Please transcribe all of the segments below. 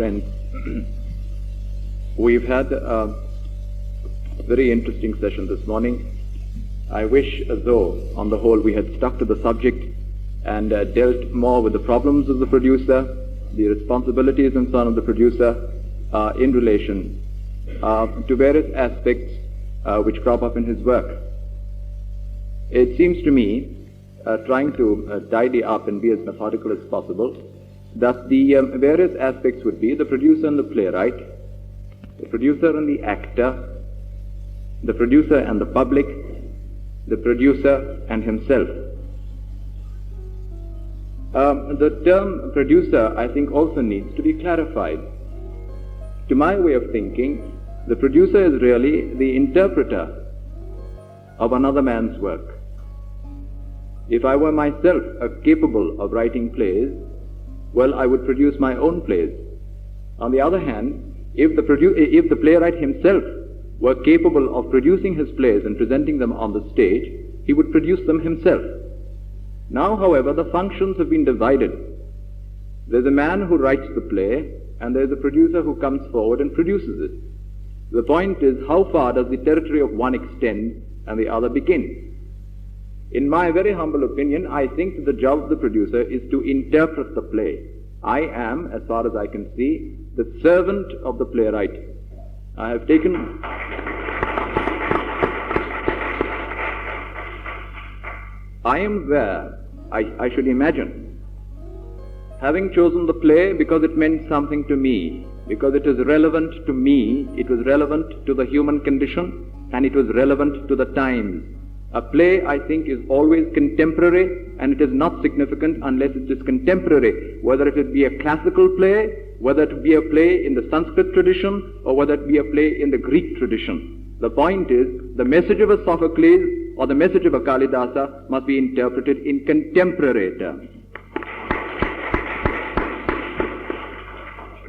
friends, we've had a very interesting session this morning. I wish as though, on the whole, we had stuck to the subject and dealt more with the problems of the producer, the responsibilities and so on of the producer in relation to various aspects which crop up in his work. It seems to me, trying to tidy up and be as methodical as possible, that the various aspects would be the producer and the playwright, the producer and the actor, the producer and the public, the producer and himself. The term producer, I think, also needs to be clarified. To my way of thinking, the producer is really the interpreter of another man's work. If I were myself capable of writing plays, well, I would produce my own plays. On the other hand, if the playwright himself were capable of producing his plays and presenting them on the stage, he would produce them himself. Now, however, the functions have been divided. There's a man who writes the play, and there's a producer who comes forward and produces it. The point is, how far does the territory of one extend and the other begin? In my very humble opinion, I think that the job of the producer is to interpret the play. I am, as far as I can see, the servant of the playwright. I have taken... I am there, I should imagine, having chosen the play because it meant something to me, because it is relevant to me, it was relevant to the human condition, and it was relevant to the times. A play, I think, is always contemporary, and it is not significant unless it is contemporary, whether it be a classical play, whether it be a play in the Sanskrit tradition, or whether it be a play in the Greek tradition. The point is, the message of a Sophocles or the message of a Kalidasa must be interpreted in contemporary terms.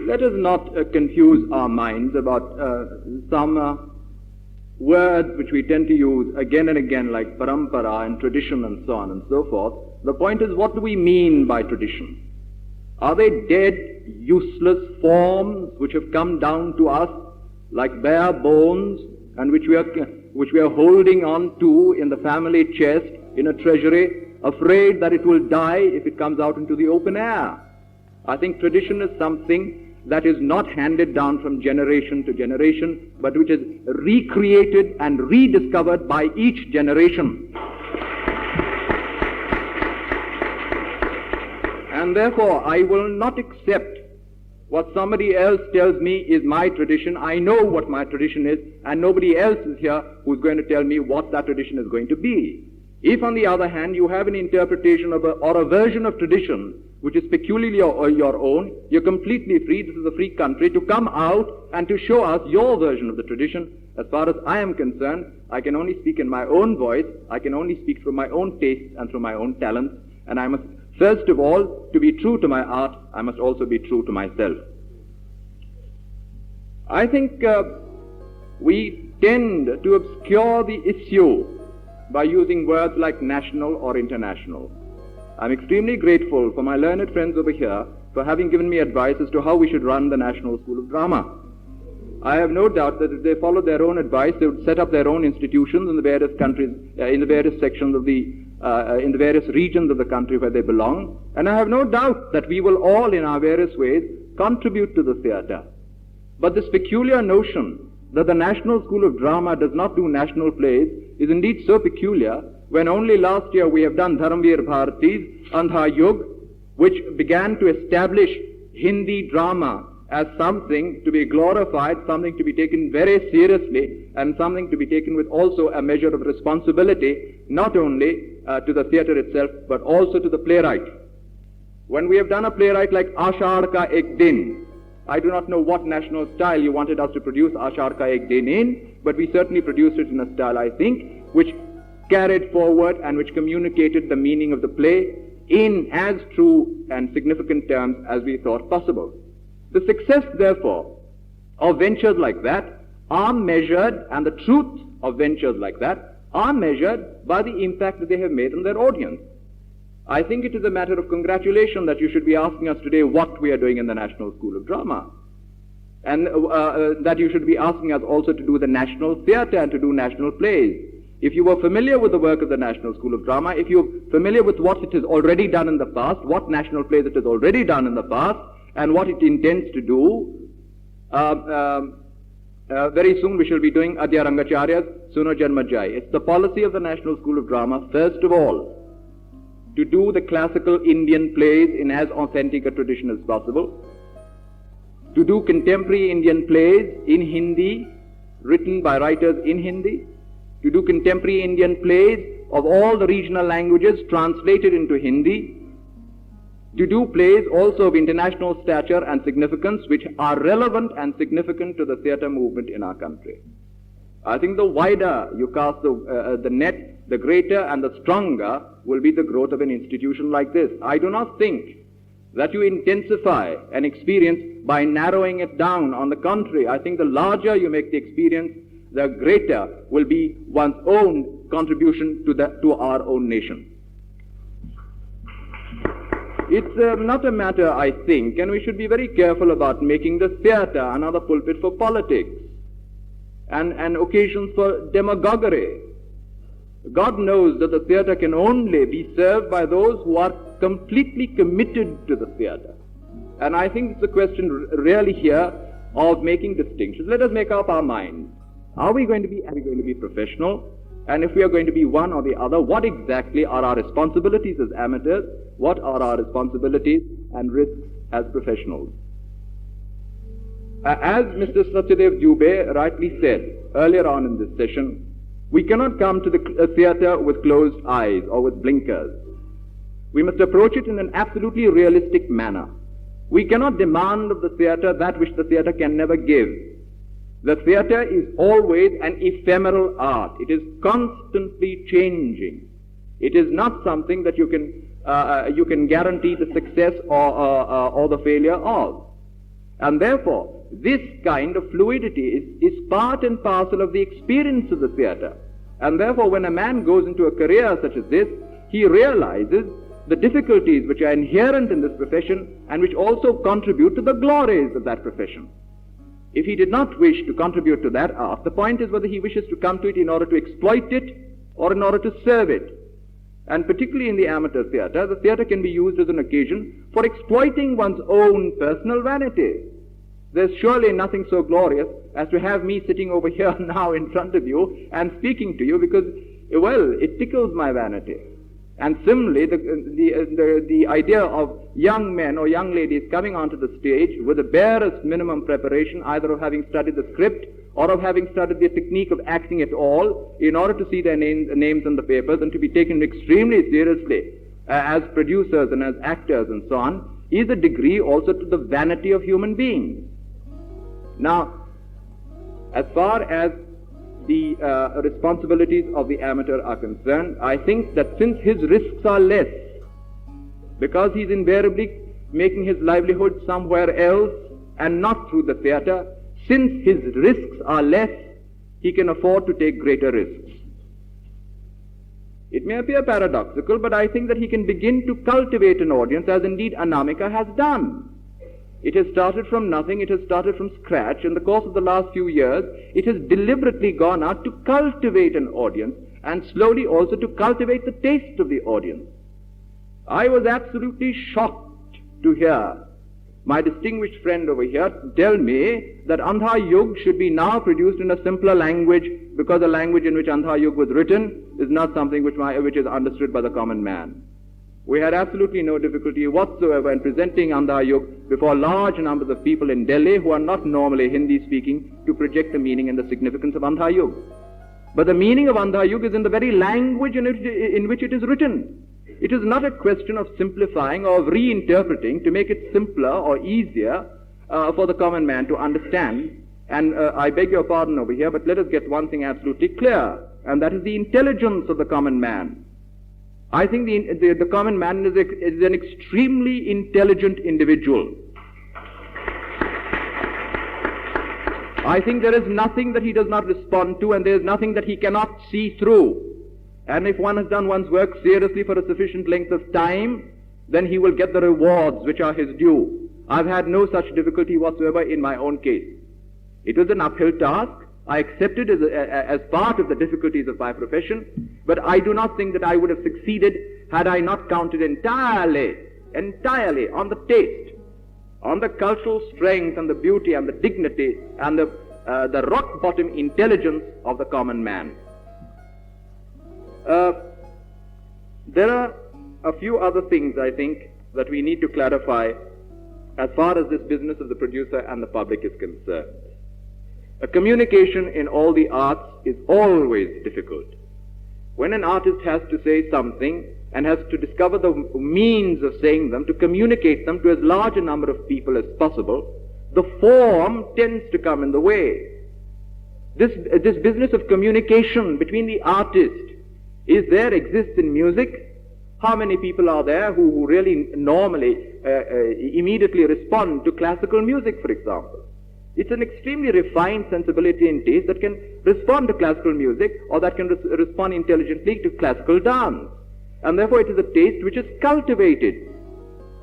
Let us not confuse our minds about some words which we tend to use again and again, like parampara and tradition and so on and so forth. The point is, what do we mean by tradition? Are they dead, useless forms which have come down to us like bare bones and which we are holding on to in the family chest in a treasury, afraid that it will die if it comes out into the open air? I think tradition is something that is not handed down from generation to generation, but which is recreated and rediscovered by each generation. And therefore, I will not accept what somebody else tells me is my tradition. I know what my tradition is, and nobody else is here who's going to tell me what that tradition is going to be. If, on the other hand, you have an interpretation of or a version of tradition which is peculiarly your own, you're completely free, this is a free country, to come out and to show us your version of the tradition. As far as I am concerned, I can only speak in my own voice, I can only speak through my own tastes and through my own talents, and I must, first of all, to be true to my art, I must also be true to myself. I think we tend to obscure the issue by using words like national or international. I'm extremely grateful for my learned friends over here for having given me advice as to how we should run the National School of Drama. I have no doubt that if they followed their own advice, they would set up their own institutions in the various countries, in the various sections of in the various regions of the country where they belong. And I have no doubt that we will all, in our various ways, contribute to the theatre. But this peculiar notion that the National School of Drama does not do national plays is indeed so peculiar, when only last year we have done Dharamveer Bharati's Andha Yug, which began to establish Hindi drama as something to be glorified, something to be taken very seriously, and something to be taken with also a measure of responsibility, not only to the theatre itself, but also to the playwright. When we have done a playwright like Ashar Ka Ek Din, I do not know what national style you wanted us to produce Ashar Ka Ek Din in, but we certainly produced it in a style, I think, which carried forward and which communicated the meaning of the play in as true and significant terms as we thought possible. The success, therefore, of ventures like that are measured, and the truth of ventures like that are measured by the impact that they have made on their audience. I think it is a matter of congratulation that you should be asking us today what we are doing in the National School of Drama. and that you should be asking us also to do the national theatre and to do national plays. If you were familiar with the work of the National School of Drama, if you're familiar with what it has already done in the past, what national plays it has already done in the past, and what it intends to do, very soon we shall be doing Adya Rangacharya's Suno Janmajai. It's the policy of the National School of Drama, first of all, to do the classical Indian plays in as authentic a tradition as possible, to do contemporary Indian plays in Hindi, written by writers in Hindi, to do contemporary Indian plays of all the regional languages translated into Hindi, to do plays also of international stature and significance which are relevant and significant to the theatre movement in our country. I think the wider you cast the net, the greater and the stronger will be the growth of an institution like this. I do not think that you intensify an experience by narrowing it down. On the contrary, I think the larger you make the experience, the greater will be one's own contribution to our own nation. It's not a matter, I think, and we should be very careful about making the theatre another pulpit for politics and occasions for demagoguery. God knows that the theatre can only be served by those who are completely committed to the theatre. And I think it's a question really here of making distinctions. Let us make up our minds. Are we going to be professional? And if we are going to be one or the other, what exactly are our responsibilities as amateurs? What are our responsibilities and risks as professionals? As Mr. Satyadev Dubey rightly said earlier on in this session, we cannot come to the theatre with closed eyes or with blinkers. We must approach it in an absolutely realistic manner. We cannot demand of the theatre that which the theatre can never give. The theatre is always an ephemeral art. It is constantly changing. It is not something that you can guarantee the success or the failure of. And therefore, this kind of fluidity is part and parcel of the experience of the theatre. And therefore, when a man goes into a career such as this, he realizes the difficulties which are inherent in this profession and which also contribute to the glories of that profession. If he did not wish to contribute to that art, the point is whether he wishes to come to it in order to exploit it or in order to serve it. And particularly in the amateur theatre, the theatre can be used as an occasion for exploiting one's own personal vanity. There's surely nothing so glorious as to have me sitting over here now in front of you and speaking to you because, well, it tickles my vanity. And similarly, the idea of young men or young ladies coming onto the stage with the barest minimum preparation, either of having studied the script or of having studied the technique of acting at all, in order to see their names in the papers and to be taken extremely seriously as producers and as actors and so on, is a degree also to the vanity of human beings. Now, as far as the responsibilities of the amateur are concerned, I think that since his risks are less, because he's invariably making his livelihood somewhere else and not through the theatre, since his risks are less, he can afford to take greater risks. It may appear paradoxical, but I think that he can begin to cultivate an audience, as indeed Anamika has done. It has started from nothing, it has started from scratch. In the course of the last few years, it has deliberately gone out to cultivate an audience and slowly also to cultivate the taste of the audience. I was absolutely shocked to hear my distinguished friend over here tell me that Andha Yug should be now produced in a simpler language because the language in which Andha Yug was written is not something which is understood by the common man. We had absolutely no difficulty whatsoever in presenting Andha Yug before large numbers of people in Delhi who are not normally Hindi speaking to project the meaning and the significance of Andha Yug. But the meaning of Andha Yug is in the very language in which it is written. It is not a question of simplifying or of reinterpreting to make it simpler or easier for the common man to understand. And I beg your pardon over here, but let us get one thing absolutely clear, and that is the intelligence of the common man. I think the common man is an extremely intelligent individual. I think there is nothing that he does not respond to, and there is nothing that he cannot see through. And if one has done one's work seriously for a sufficient length of time, then he will get the rewards which are his due. I've had no such difficulty whatsoever in my own case. It was an uphill task. I accepted it as part of the difficulties of my profession, but I do not think that I would have succeeded had I not counted entirely on the taste, on the cultural strength and the beauty and the dignity and the rock-bottom intelligence of the common man. There are a few other things, I think, that we need to clarify as far as this business of the producer and the public is concerned. A communication in all the arts is always difficult. When an artist has to say something and has to discover the means of saying them, to communicate them to as large a number of people as possible, the form tends to come in the way. This business of communication between the artist exists in music. How many people are there who really normally immediately respond to classical music, for example? It's an extremely refined sensibility and taste that can respond to classical music, or that can respond intelligently to classical dance. And therefore it is a taste which is cultivated.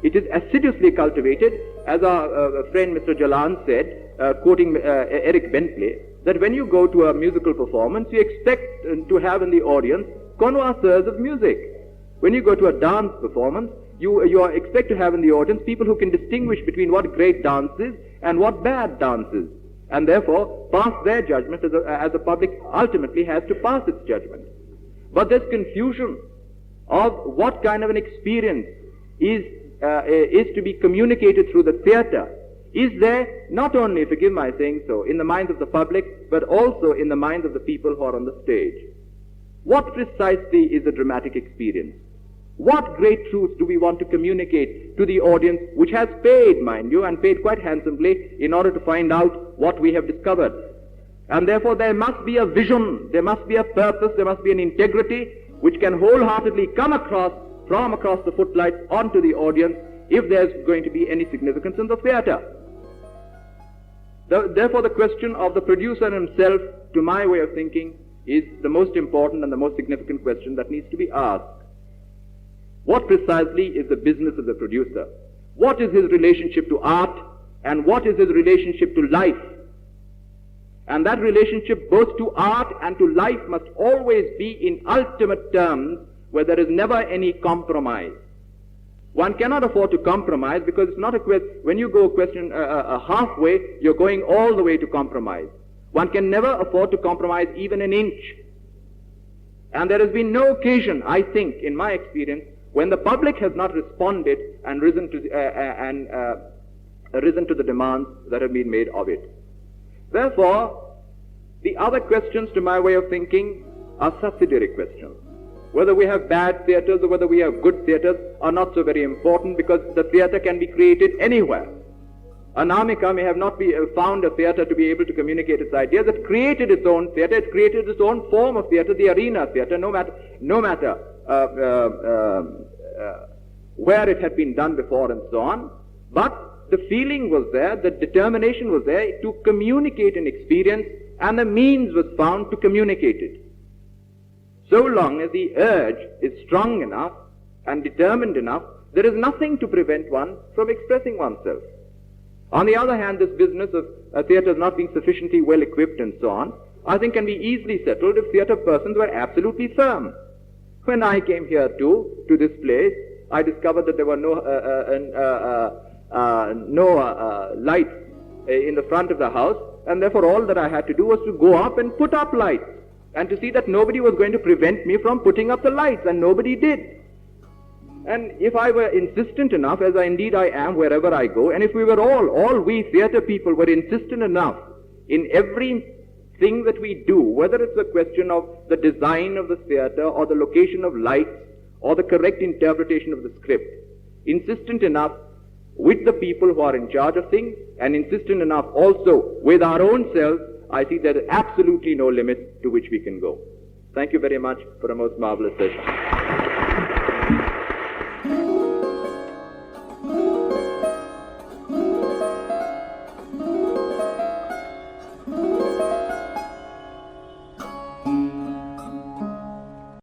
It is assiduously cultivated, as our friend Mr. Jalan said, quoting Eric Bentley, that when you go to a musical performance, you expect to have in the audience connoisseurs of music. When you go to a dance performance, you expect to have in the audience people who can distinguish between what great dance is and what bad dance is, and therefore pass their judgment as the public ultimately has to pass its judgment. But there's confusion of what kind of an experience is to be communicated through the theatre. Is there, not only, forgive my saying so, in the minds of the public, but also in the minds of the people who are on the stage. What precisely is a dramatic experience? What great truths do we want to communicate to the audience, which has paid, mind you, and paid quite handsomely in order to find out what we have discovered? And therefore there must be a vision, there must be a purpose, there must be an integrity which can wholeheartedly come across from across the footlights onto the audience if there's going to be any significance in the theatre. Therefore the question of the producer himself, to my way of thinking, is the most important and the most significant question that needs to be asked. What precisely is the business of the producer? What is his relationship to art, and what is his relationship to life? And that relationship both to art and to life must always be in ultimate terms, where there is never any compromise. One cannot afford to compromise, because it's not a question, when you go halfway, you're going all the way to compromise. One can never afford to compromise even an inch. And there has been no occasion, I think, in my experience, when the public has not responded and risen to the demands that have been made of it. Therefore, the other questions, to my way of thinking, are subsidiary questions. Whether we have bad theatres or whether we have good theatres are not so very important, because the theatre can be created anywhere. Anamika may have not found a theatre to be able to communicate its ideas. It created its own theatre. It created its own form of theatre, the arena theatre, no matter where it had been done before and so on. But the feeling was there, the determination was there to communicate an experience, and the means was found to communicate it. So long as the urge is strong enough and determined enough, there is nothing to prevent one from expressing oneself. On the other hand, this business of theatres not being sufficiently well equipped and so on, I think can be easily settled if theatre persons were absolutely firm. When I came here to this place, I discovered that there were no lights in the front of the house, and therefore all that I had to do was to go up and put up lights, and to see that nobody was going to prevent me from putting up the lights, and nobody did. And if I were insistent enough, as indeed I am wherever I go, and if we were all we theatre people were insistent enough in everything that we do, whether it's a question of the design of the theatre or the location of lights or the correct interpretation of the script, insistent enough with the people who are in charge of things, and insistent enough also with our own selves, I see there is absolutely no limit to which we can go. Thank you very much for a most marvelous session.